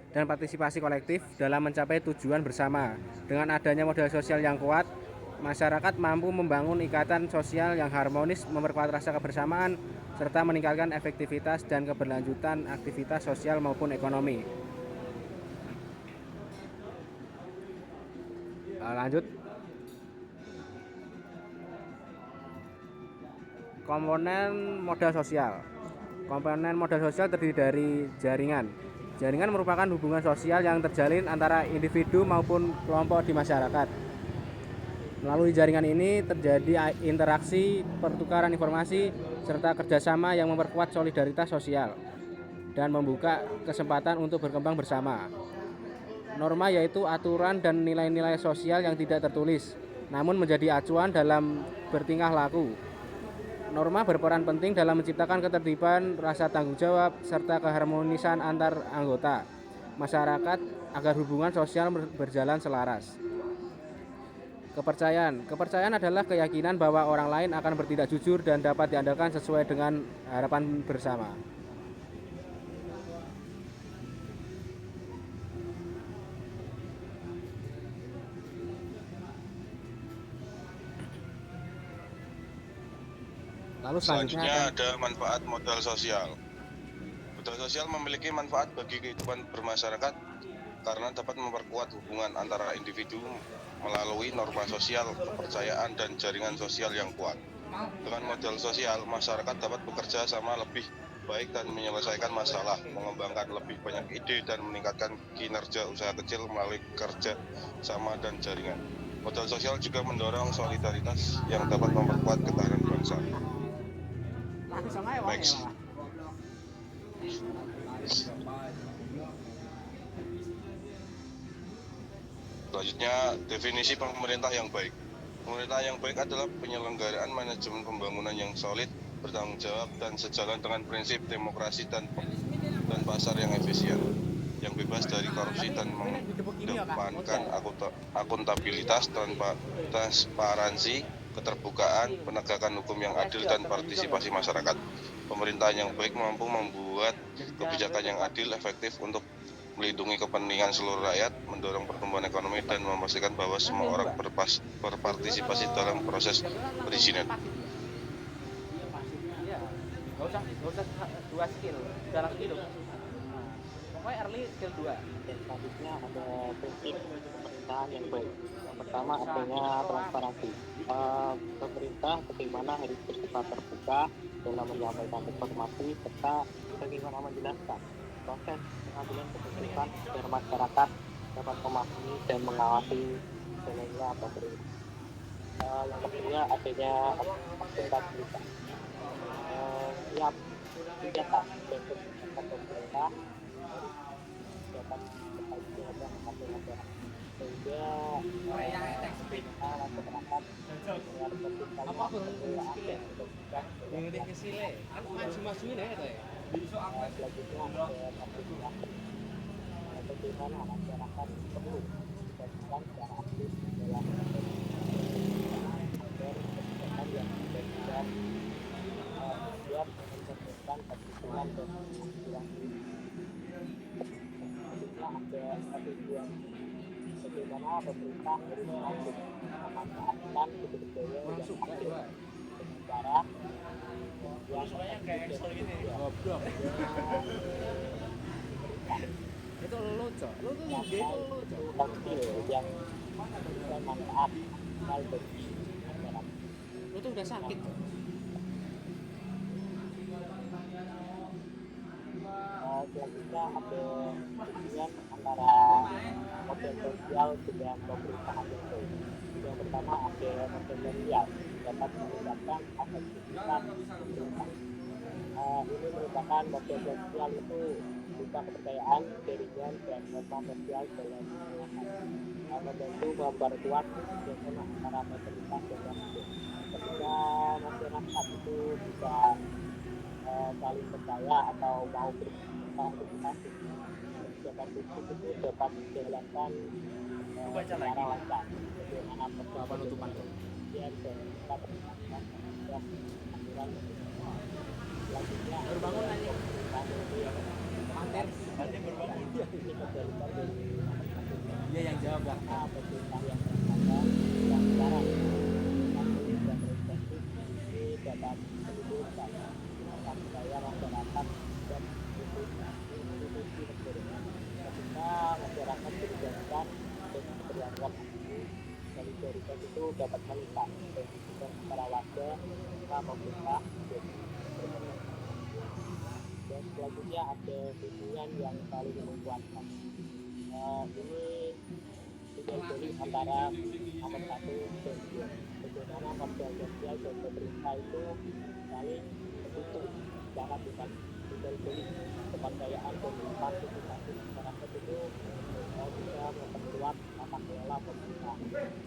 dan partisipasi kolektif dalam mencapai tujuan bersama. Dengan adanya modal sosial yang kuat, masyarakat mampu membangun ikatan sosial yang harmonis, memperkuat rasa kebersamaan, serta meningkatkan efektivitas dan keberlanjutan aktivitas sosial maupun ekonomi. Lanjut, komponen modal sosial. Komponen modal sosial terdiri dari jaringan. Jaringan merupakan hubungan sosial yang terjalin antara individu maupun kelompok di masyarakat. Melalui jaringan ini terjadi interaksi, pertukaran informasi, serta kerjasama yang memperkuat solidaritas sosial dan membuka kesempatan untuk berkembang bersama. Norma yaitu aturan dan nilai-nilai sosial yang tidak tertulis, namun menjadi acuan dalam bertingkah laku. Norma berperan penting dalam menciptakan ketertiban, rasa tanggung jawab, serta keharmonisan antar anggota masyarakat agar hubungan sosial berjalan selaras. Kepercayaan adalah keyakinan bahwa orang lain akan bertindak jujur dan dapat diandalkan sesuai dengan harapan bersama. Lalu Selanjutnya ada manfaat modal sosial. Modal sosial memiliki manfaat bagi kehidupan bermasyarakat karena dapat memperkuat hubungan antara individu melalui norma sosial, kepercayaan, dan jaringan sosial yang kuat. Dengan modal sosial, masyarakat dapat bekerja sama lebih baik dan menyelesaikan masalah, mengembangkan lebih banyak ide, dan meningkatkan kinerja usaha kecil melalui kerja sama dan jaringan. Modal sosial juga mendorong solidaritas yang dapat memperkuat ketahanan bangsa. Next. Selanjutnya, definisi pemerintah yang baik. Pemerintah yang baik adalah penyelenggaraan manajemen pembangunan yang solid, bertanggung jawab, dan sejalan dengan prinsip demokrasi dan pasar yang efisien, yang bebas dari korupsi dan mengedepankan akuntabilitas, transparansi, keterbukaan, penegakan hukum yang adil, dan partisipasi masyarakat. Pemerintahan yang baik mampu membuat kebijakan yang adil, efektif untuk melindungi kepentingan seluruh rakyat, mendorong pertumbuhan ekonomi, dan memastikan bahwa semua orang berpartisipasi dalam proses perizinan. Gak usah 2 skill, udah langsung hidup. Pokoknya early skill 2. Selanjutnya ada prinsip pemerintahan yang baik. Yang pertama adanya transparansi. Pemerintah bagaimana harus bersifat terbuka dalam menyampaikan informasi serta bagaimana menjelaskan proses pengambilan keputusan agar masyarakat dapat memahami dan mengawasi jalannya pemerintah. Yang kedua adanya akuntabilitas. Setiap kebijakan dan kebijakan pemerintah dapat bertanggung jawab masyarakat sehingga masyarakat dengan bagaimana masyarakat perlu diberikan secara aktif dalam kebijakan yang diberikan biar menentukan kebijakan dan aspirasi. Selanjutnya ada tujuan bagaimana pemerintah harus mampu memanfaatkan sumber daya yang ada dengan cara Itu lo cok, lo tuh yang yang memberikan manfaat maksimal bagi masyarakat. Lo tuh udah sakit. Selanjutnya ada hubungan antara model sosial dengan pemerintahan yang baik. Yang pertama ada model sosial dapat meningkatkan efektivitas pemerintah. Ini merupakan model sosial itu berupa kepercayaan, jaringan, dan norma sosial dalam masyarakat. Membantu memperkuat kerjasama antara pemerintah dan rakyat. Ketika masyarakat itu bisa saling percaya atau mau berpartisipasi, kebijakan publik itu dapat dijalankan secara lancar. Bagaimana penutupan dan perlindungan aturan. Selanjutnya baru bangun aja. Manter berbangun. ini kebalikan dari nomor satu. Iya yang jawab lah. Karena pemerintah yang ada yang sekarang masih dan responsif ini dapat menimbulkan percaya masyarakat dan institusi negara. Ketika masyarakat dilibatkan dan dianggap solidaritas itu dapat meningkat dan hubungan antara warga serta pemerintah menjadi berkembang. Dan selanjutnya ada hubungan yang saling menguatkan. Ini menjadi antara nomor satu dan dua. Bagaimana modal sosial dan pemerintah itu saling mendukung secara bukan tinggal beli kepercayaan dan partisipasi masyarakat itu bisa memperkuat tata kelola pemerintah.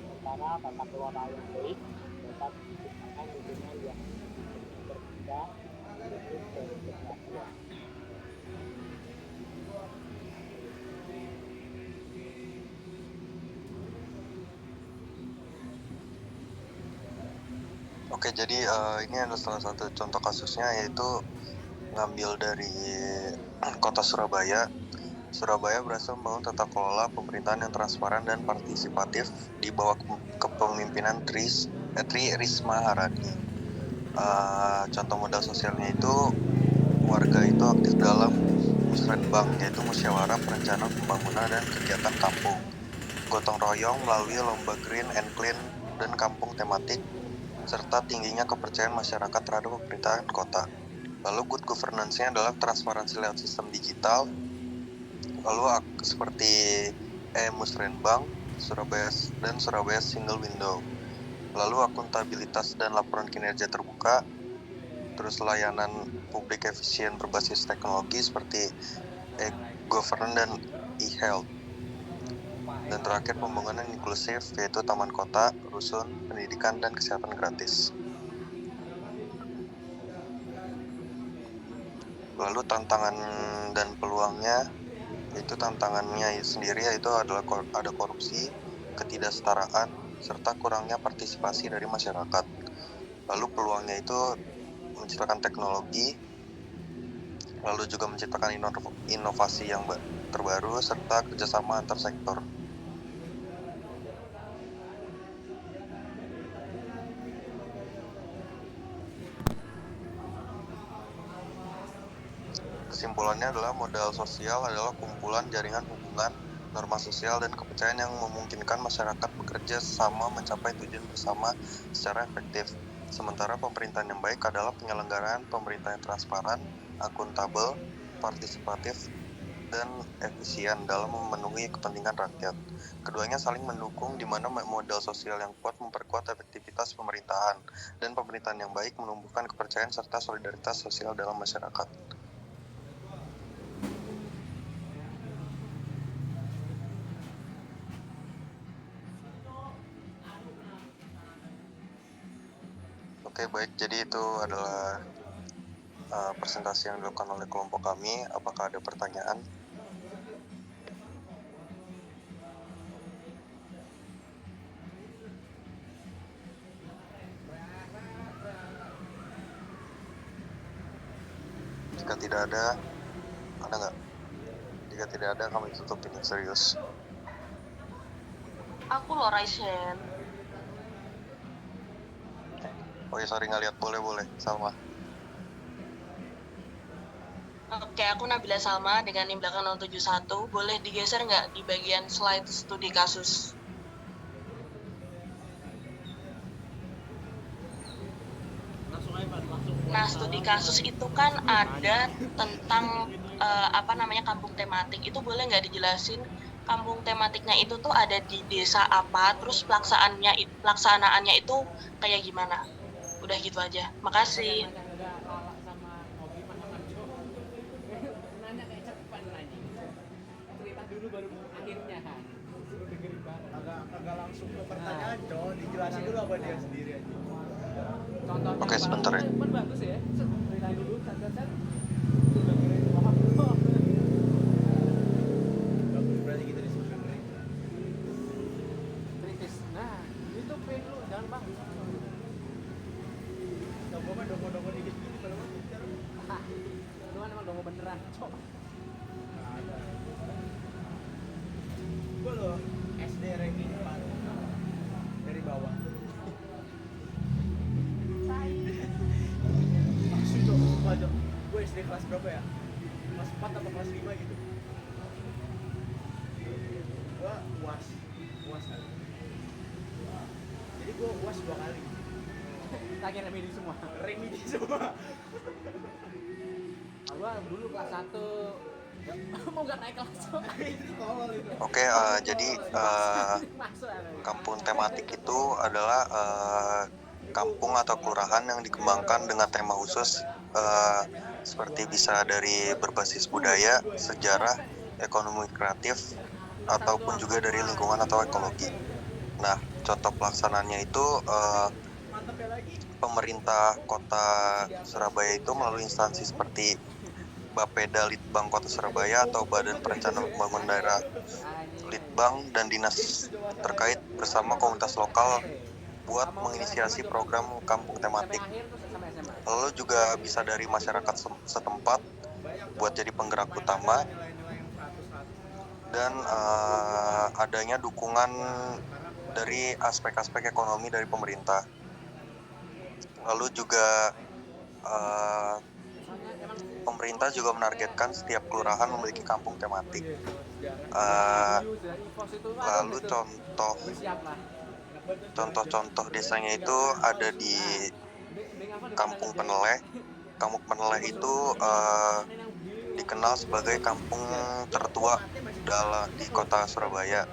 Sementara tata kelola yang baik dapat menciptakan hubungan yang terbuka, inklusif dan berkeadilan. Oke, jadi ini adalah salah satu contoh kasusnya, yaitu ngambil dari kota Surabaya. Surabaya berhasil membangun tata kelola pemerintahan yang transparan dan partisipatif di bawah kepemimpinan Tri Risma Harani. Contoh modal sosialnya itu warga itu aktif dalam musrenbang, yaitu musyawarah perencanaan pembangunan dan kegiatan kampung, gotong royong melalui lomba green and clean dan kampung tematik, serta tingginya kepercayaan masyarakat terhadap pemerintahan kota. Lalu good governance-nya adalah transparansi lewat sistem digital, lalu seperti musrenbang, Surabaya single window, lalu akuntabilitas dan laporan kinerja terbuka, terus layanan publik efisien berbasis teknologi seperti e-governance dan e-health. Dan terakhir pembangunan inklusif, yaitu taman kota, rusun, pendidikan, dan kesehatan gratis. Lalu tantangan dan peluangnya, yaitu tantangannya sendiri yaitu adalah ada korupsi, ketidaksetaraan, serta kurangnya partisipasi dari masyarakat. Lalu peluangnya itu menciptakan teknologi, lalu juga menciptakan inovasi yang terbaru, serta kerjasama antar sektor. Kesimpulannya adalah modal sosial adalah kumpulan jaringan hubungan, norma sosial, dan kepercayaan yang memungkinkan masyarakat bekerja sama mencapai tujuan bersama secara efektif. Sementara pemerintahan yang baik adalah penyelenggaraan pemerintahan yang transparan, akuntabel, partisipatif, dan efisien dalam memenuhi kepentingan rakyat. Keduanya saling mendukung, di mana modal sosial yang kuat memperkuat efektivitas pemerintahan, dan pemerintahan yang baik menumbuhkan kepercayaan serta solidaritas sosial dalam masyarakat. Oke, baik. Jadi itu adalah presentasi yang dilakukan oleh kelompok kami. Apakah ada pertanyaan? Jika tidak ada nggak? Jika tidak ada, kami tutup ini serius. Aku loh Raisen. Oh ya, sorry, nggak lihat. Boleh, sama. Oke, aku Nabila Salma dengan NIM belakang 071. Boleh digeser nggak di bagian slide studi kasus? Nah, studi kasus itu kan ada tentang kampung tematik. Itu boleh nggak dijelasin kampung tematiknya itu tuh ada di desa apa, terus pelaksanaannya itu kayak gimana? Udah gitu aja. Makasih. Agak langsung ke pertanyaan, Cok. Dijelasin dulu apa dia sendiri aja. Oke, sebentar ya. Bagus ya. Ceritain dulu, Bagus, berarti kita diskusi mereka. kritis. Nah, itu perlu jangan bang. Coba kan dongo-dongo dikit gini kalau mau bicara. Lu kan emang dongo beneran. Coba. Nggak ada. pas 2 kali. Lagi remedi semua. Remedi semua. Gua dulu kelas 1 mau nggak naik kelas. Itu tolol itu. Oke, jadi Masuk kampung tematik itu adalah kampung atau kelurahan yang dikembangkan dengan tema khusus seperti bisa dari berbasis budaya, sejarah, ekonomi kreatif, ataupun juga dari lingkungan atau ekologi. Nah, contoh pelaksanaannya itu Mantap ya lagi. pemerintah kota Surabaya itu melalui instansi seperti Bapeda Litbang Kota Surabaya atau Badan Perencanaan Pembangunan Daerah Litbang dan dinas terkait bersama komunitas lokal buat menginisiasi program kampung tematik. Lalu juga bisa dari masyarakat setempat buat jadi penggerak utama dan adanya dukungan dari aspek-aspek ekonomi dari pemerintah. Lalu juga pemerintah juga menargetkan setiap kelurahan memiliki kampung tematik. Lalu contoh desanya itu ada di Kampung Peneleh. Kampung Peneleh itu dikenal sebagai kampung tertua di kota Surabaya.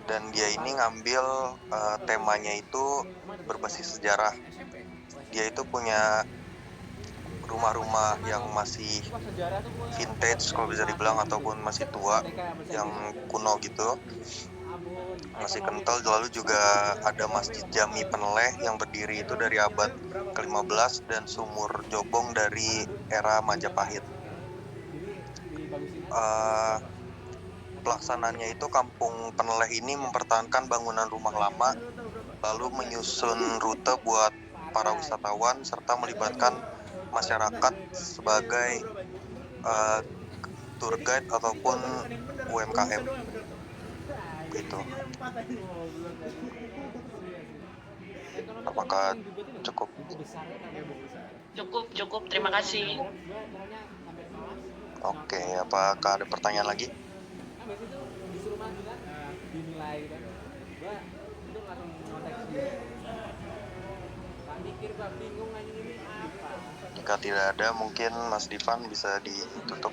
Dan dia ini ngambil temanya itu berbasis sejarah. Dia itu punya rumah-rumah yang masih vintage kalau bisa dibilang ataupun masih tua, yang kuno gitu, masih kental. Lalu juga ada Masjid Jami Peneleh yang berdiri itu dari abad ke-15 dan sumur Jobong dari era Majapahit. Pelaksanaannya itu Kampung Peneleh ini mempertahankan bangunan rumah lama, lalu menyusun rute buat para wisatawan serta melibatkan masyarakat sebagai tour guide ataupun UMKM gitu. Apakah cukup? Cukup, terima kasih. Oke, apakah ada pertanyaan lagi? Jika tidak ada, mungkin Mas Divan bisa ditutup.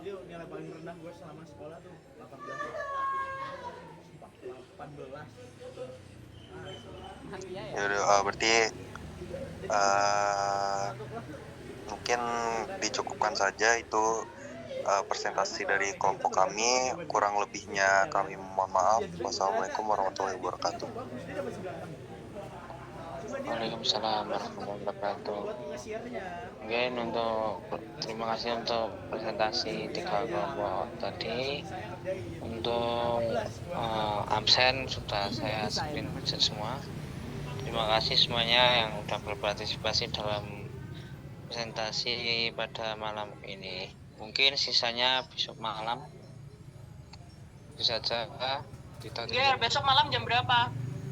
Jadi nilai paling rendah gue selama sekolah tuh 18. Ya, berarti mungkin dicukupkan saja itu presentasi dari kelompok kami. Kurang lebihnya kami mohon maaf. Wassalamualaikum warahmatullahi wabarakatuh. Waalaikumsalam warahmatullahi wabarakatuh. Mungkin terima kasih untuk presentasi 3 kelompok tadi. Untuk absen sudah saya screenshot semua. Terima kasih semuanya yang sudah berpartisipasi dalam presentasi pada malam ini. Mungkin sisanya besok malam. Itu saja. Besok malam jam berapa?